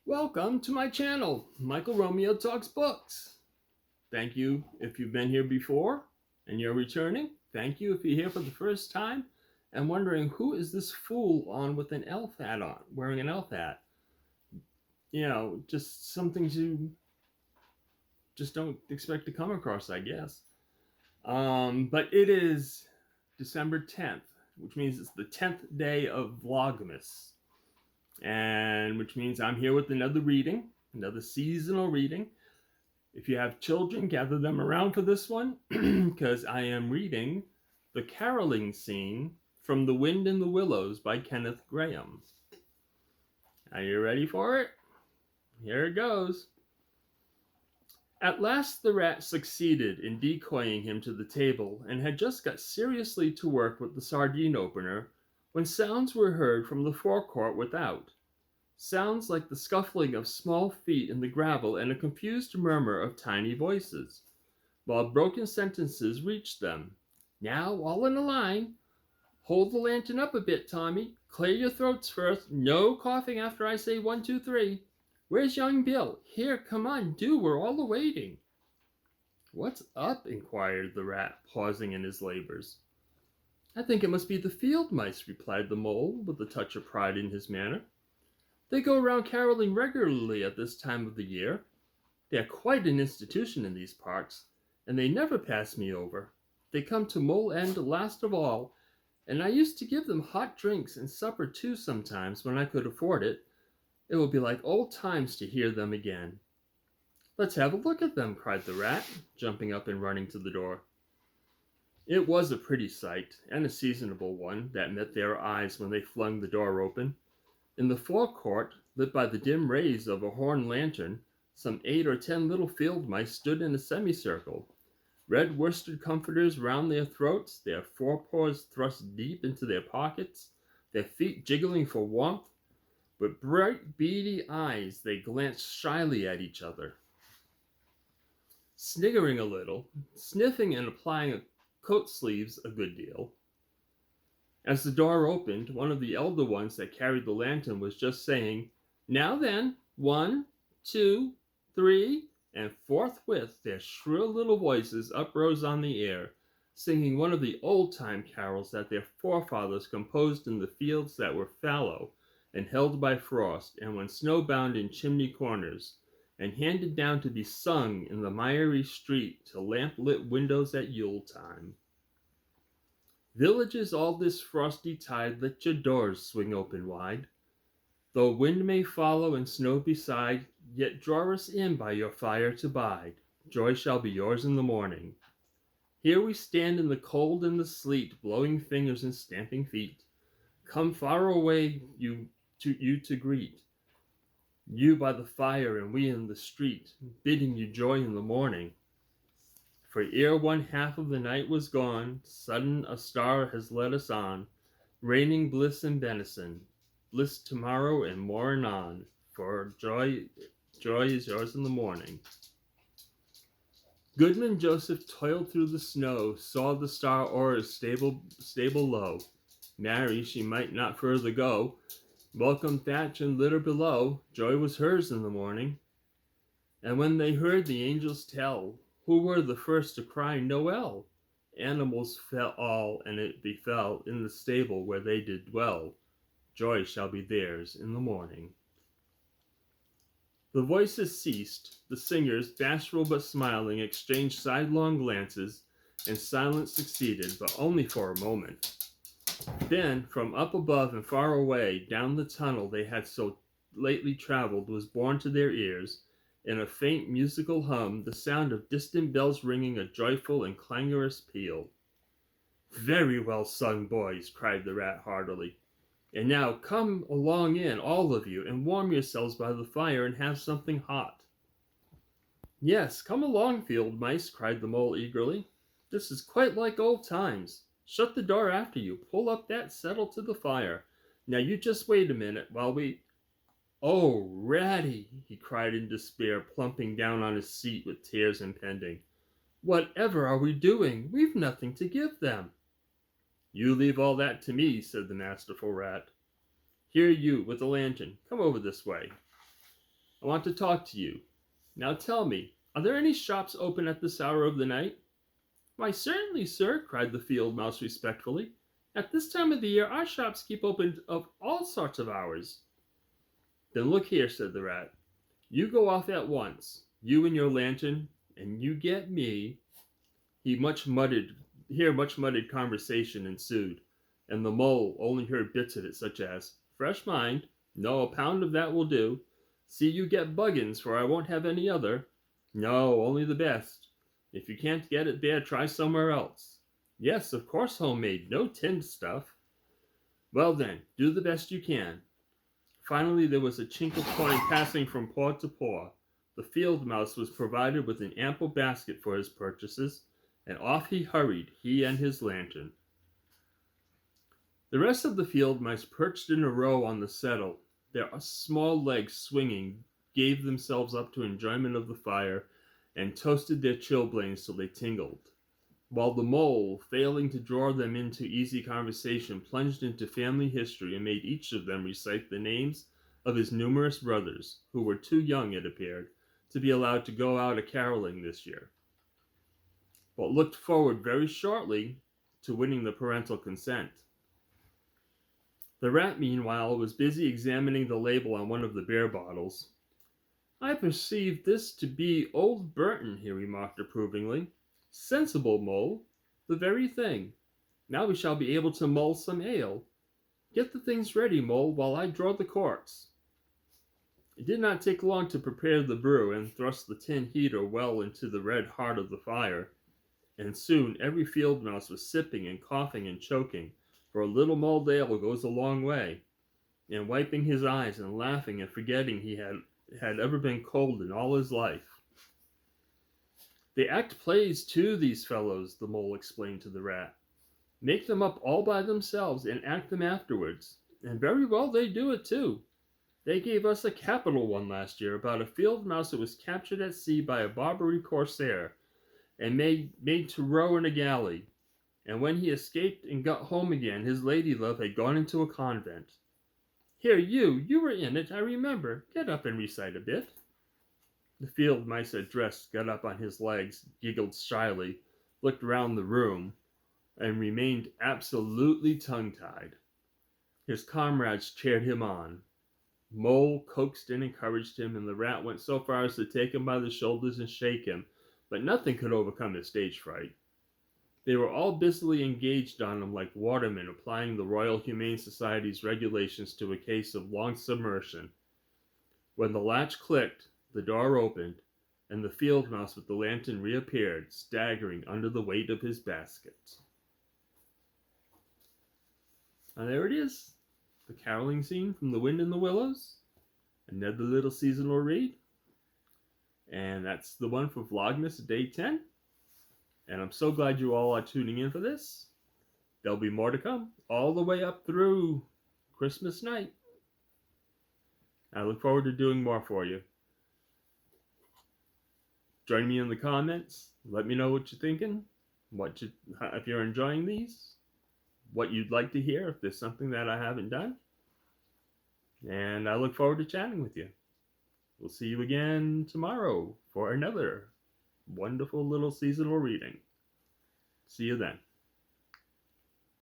Welcome to my channel, Michael Romeo Talks Books. Thank you if you've been here before and you're returning. Thank you if you're here for the first time and wondering who is this fool on with an elf hat on, wearing an elf hat. Just some things you just don't expect to come across, I guess. But it is December 10th, which means it's the 10th day of Vlogmas. And which means I'm here with another reading, another seasonal reading. If you have children, gather them around for this one, because I am reading The Caroling Scene from The Wind in the Willows by Kenneth Grahame. Are you ready for it? Here it goes. At last the rat succeeded in decoying him to the table, and had just got seriously to work with the sardine opener, when sounds were heard from the forecourt without. Sounds like the scuffling of small feet in the gravel and a confused murmur of tiny voices, while broken sentences reached them. Now, all in a line. Hold the lantern up a bit, Tommy. Clear your throats first. No coughing after I say 1, 2, 3. Where's young Bill? Here, come on, do. We're all awaiting. What's up? Inquired the rat, pausing in his labors. I think it must be the field mice, replied the mole, with a touch of pride in his manner. They go around caroling regularly at this time of the year. They are quite an institution in these parts, and they never pass me over. They come to Mole End last of all, and I used to give them hot drinks and supper too sometimes when I could afford it. It will be like old times to hear them again. Let's have a look at them, cried the rat, jumping up and running to the door. It was a pretty sight, and a seasonable one, that met their eyes when they flung the door open. In the forecourt, lit by the dim rays of a horn lantern, some 8 or 10 little field mice stood in a semicircle, red worsted comforters round their throats, their forepaws thrust deep into their pockets, their feet jiggling for warmth. With bright, beady eyes, they glanced shyly at each other. Sniggering a little, sniffing and applying coat sleeves a good deal. As the door opened, one of the elder ones that carried the lantern was just saying, Now then, 1, 2, 3, and forthwith their shrill little voices uprose on the air, singing one of the old-time carols that their forefathers composed in the fields that were fallow and held by frost, and when snowbound in chimney corners, and handed down to be sung in the miry street to lamp-lit windows at Yule time. Villages all this frosty tide, let your doors swing open wide. Though wind may follow and snow beside, yet draw us in by your fire to bide. Joy shall be yours in the morning. Here we stand in the cold and the sleet, blowing fingers and stamping feet. Come far away you to greet. You by the fire and we in the street, bidding you joy in the morning. For ere one half of the night was gone, sudden a star has led us on, raining bliss and benison, bliss tomorrow and more anon, for joy is yours in the morning. Goodman Joseph toiled through the snow, saw the star o'er his stable low. Marry, she might not further go, welcome thatch and litter below, joy was hers in the morning. And when they heard the angels tell, who were the first to cry Noel? Animals fell all, and it befell in the stable where they did dwell. Joy shall be theirs in the morning. The voices ceased. The singers, bashful but smiling, exchanged sidelong glances, and silence succeeded, but only for a moment. Then, from up above and far away, down the tunnel they had so lately traveled, was borne to their ears, in a faint musical hum, the sound of distant bells ringing a joyful and clangorous peal. Very well sung, boys, cried the rat heartily. And now come along in, all of you, and warm yourselves by the fire and have something hot. Yes, come along, field mice, cried the mole eagerly. This is quite like old times. Shut the door after you, pull up that settle to the fire. Now you just wait a minute while we... Oh, Ratty, he cried in despair, plumping down on his seat with tears impending. Whatever are we doing? We've nothing to give them. You leave all that to me, said the masterful rat. Here you, with the lantern, come over this way. I want to talk to you. Now tell me, are there any shops open at this hour of the night?" "Why, certainly, sir," cried the field mouse respectfully. "At this time of the year our shops keep open of all sorts of hours." "Then look here," said the rat. "You go off at once, you and your lantern, and you get me—" Much muttered conversation ensued, and the mole only heard bits of it, such as, "Fresh mind, no, a pound of that will do. See you get Buggins, for I won't have any other. No, only the best. If you can't get it there, try somewhere else. Yes, of course homemade, no tinned stuff. Well then, do the best you can." Finally there was a chink of coin passing from paw to paw. The field mouse was provided with an ample basket for his purchases, and off he hurried, he and his lantern. The rest of the field mice perched in a row on the settle, their small legs swinging, gave themselves up to enjoyment of the fire, and toasted their chilblains till they tingled, while the mole, failing to draw them into easy conversation, plunged into family history and made each of them recite the names of his numerous brothers, who were too young, it appeared, to be allowed to go out a-caroling this year, but looked forward very shortly to winning the parental consent. The rat, meanwhile, was busy examining the label on one of the beer bottles. "I perceive this to be old Burton," he remarked approvingly. "Sensible, Mole. The very thing. Now we shall be able to mull some ale. Get the things ready, Mole, while I draw the corks." It did not take long to prepare the brew and thrust the tin heater well into the red heart of the fire, and soon every field mouse was sipping and coughing and choking, for a little mulled ale goes a long way, and wiping his eyes and laughing and forgetting he had ever been cold in all his life. "They act plays too, these fellows," the mole explained to the rat. "Make them up all by themselves and act them afterwards, and very well they do it too. They gave us a capital one last year about a field mouse that was captured at sea by a Barbary corsair and made to row in a galley, and when he escaped and got home again his lady love had gone into a convent. Here, you were in it, I remember. Get up and recite a bit." The field mice addressed got up on his legs, giggled shyly, looked round the room, and remained absolutely tongue-tied. His comrades cheered him on. Mole coaxed and encouraged him, and the rat went so far as to take him by the shoulders and shake him, but nothing could overcome his stage fright. They were all busily engaged on him like watermen applying the Royal Humane Society's regulations to a case of long submersion. When the latch clicked, the door opened, and the field mouse with the lantern reappeared, staggering under the weight of his basket. And there it is, the caroling scene from The Wind in the Willows, another little seasonal read. And that's the one for Vlogmas Day 10. And I'm so glad you all are tuning in for this. There'll be more to come, all the way up through Christmas night. I look forward to doing more for you. Join me in the comments. Let me know what you're thinking. If you're enjoying these. What you'd like to hear, if there's something that I haven't done. And I look forward to chatting with you. We'll see you again tomorrow for another wonderful little seasonal reading. See you then.